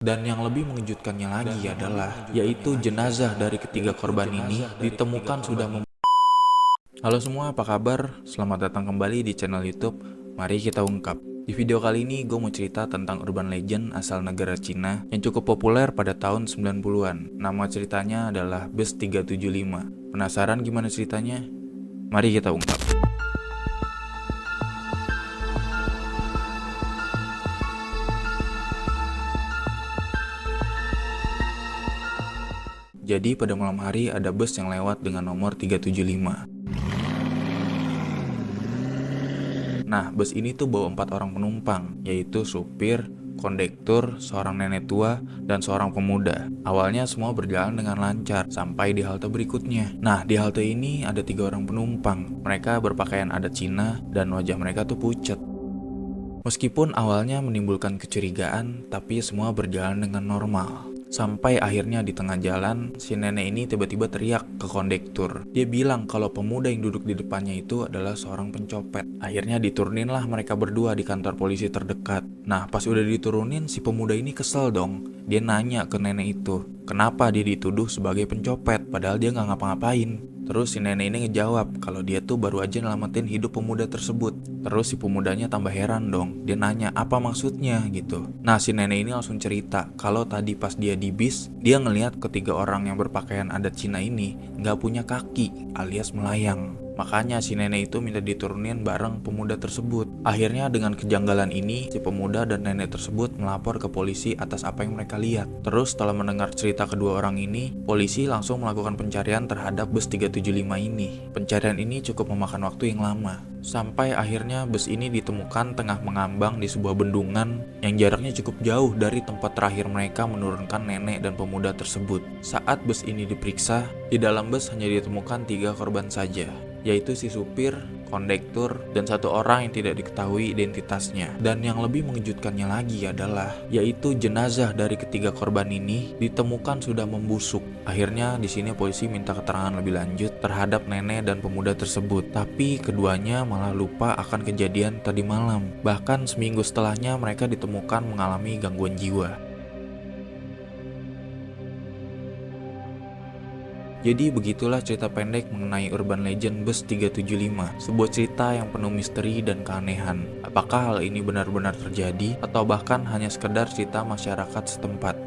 Dan yang lebih mengejutkannya lagi adalah, yaitu jenazah dari ketiga korban ini ditemukan sudah Halo semua, apa kabar? Selamat datang kembali di channel YouTube Mari Kita Ungkap. Di video kali ini gue mau cerita tentang urban legend asal negara Cina yang cukup populer pada tahun 90-an. Nama ceritanya adalah Bus 375. Penasaran gimana ceritanya? Mari kita ungkap. Jadi pada malam hari ada bus yang lewat dengan nomor 375. Nah, bus ini tuh bawa 4 orang penumpang, yaitu supir, kondektur, seorang nenek tua, dan seorang pemuda. Awalnya semua berjalan dengan lancar sampai di halte berikutnya. Nah, di halte ini ada 3 orang penumpang. Mereka berpakaian adat Cina dan wajah mereka tuh pucat. Meskipun awalnya menimbulkan kecurigaan, tapi semua berjalan dengan normal. Sampai akhirnya di tengah jalan, si nenek ini tiba-tiba teriak ke kondektur. Dia bilang kalau pemuda yang duduk di depannya itu adalah seorang pencopet. Akhirnya dituruninlah mereka berdua di kantor polisi terdekat. Nah, pas udah diturunin, si pemuda ini kesel dong. Dia nanya ke nenek itu, kenapa dia dituduh sebagai pencopet, padahal dia nggak ngapa-ngapain. Terus si nenek ini ngejawab kalau dia tuh baru aja nyelamatin hidup pemuda tersebut. Terus si pemudanya tambah heran dong. Dia nanya apa maksudnya gitu. Nah, si nenek ini langsung cerita kalau tadi pas dia di bis, dia ngelihat ketiga orang yang berpakaian adat Cina ini nggak punya kaki alias melayang. Makanya si nenek itu minta diturunin bareng pemuda tersebut. Akhirnya dengan kejanggalan ini, si pemuda dan nenek tersebut melapor ke polisi atas apa yang mereka lihat. Terus setelah mendengar cerita kedua orang ini, polisi langsung melakukan pencarian terhadap bus 375 ini. Pencarian ini cukup memakan waktu yang lama. Sampai akhirnya bus ini ditemukan tengah mengambang di sebuah bendungan yang jaraknya cukup jauh dari tempat terakhir mereka menurunkan nenek dan pemuda tersebut. Saat bus ini diperiksa, di dalam bus hanya ditemukan 3 korban saja, yaitu si supir, kondektur, dan 1 orang yang tidak diketahui identitasnya. Dan yang lebih mengejutkannya lagi adalah, yaitu jenazah dari ketiga korban ini ditemukan sudah membusuk. Akhirnya di sini polisi minta keterangan lebih lanjut terhadap nenek dan pemuda tersebut. Tapi keduanya malah lupa akan kejadian tadi malam. Bahkan seminggu setelahnya mereka ditemukan mengalami gangguan jiwa. Jadi begitulah cerita pendek mengenai urban legend bus 375, sebuah cerita yang penuh misteri dan keanehan. Apakah hal ini benar-benar terjadi atau bahkan hanya sekedar cerita masyarakat setempat?